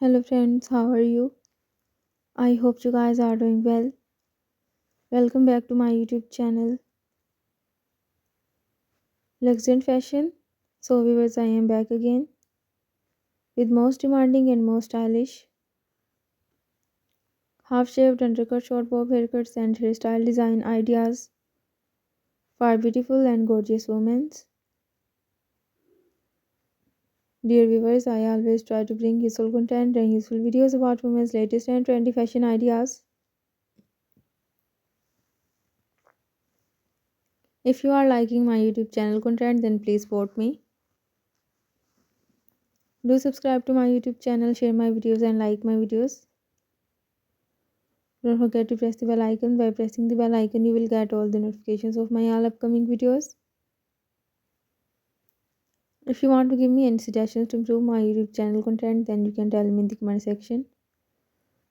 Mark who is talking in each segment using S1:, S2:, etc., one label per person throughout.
S1: Hello friends, how are you? I hope you guys are doing well. Welcome back to my YouTube channel, Luxury Fashion. So viewers, I am back again with most demanding and most stylish half-shaved undercut short bob haircuts and hairstyle design ideas for beautiful and gorgeous women. Dear viewers, I always try to bring useful content and useful videos about women's latest and trendy fashion ideas. If you are liking my YouTube channel content, then please support me. Do subscribe to my YouTube channel, share my videos and like my videos. Don't forget to press the bell icon. By pressing the bell icon, you will get all the notifications of my all upcoming videos. If you want to give me any suggestions to improve my YouTube channel content, then you can tell me in the comment section.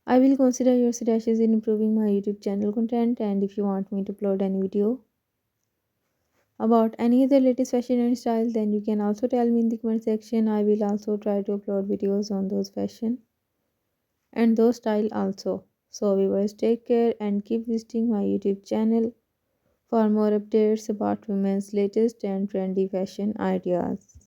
S1: I will consider your suggestions in improving my YouTube channel content. And if you want me to upload any video about any other latest fashion and style, then you can also tell me in the comment section. I will also try to upload videos on those fashion and those style also. So viewers, take care and keep visiting my YouTube channel for more updates about women's latest and trendy fashion ideas.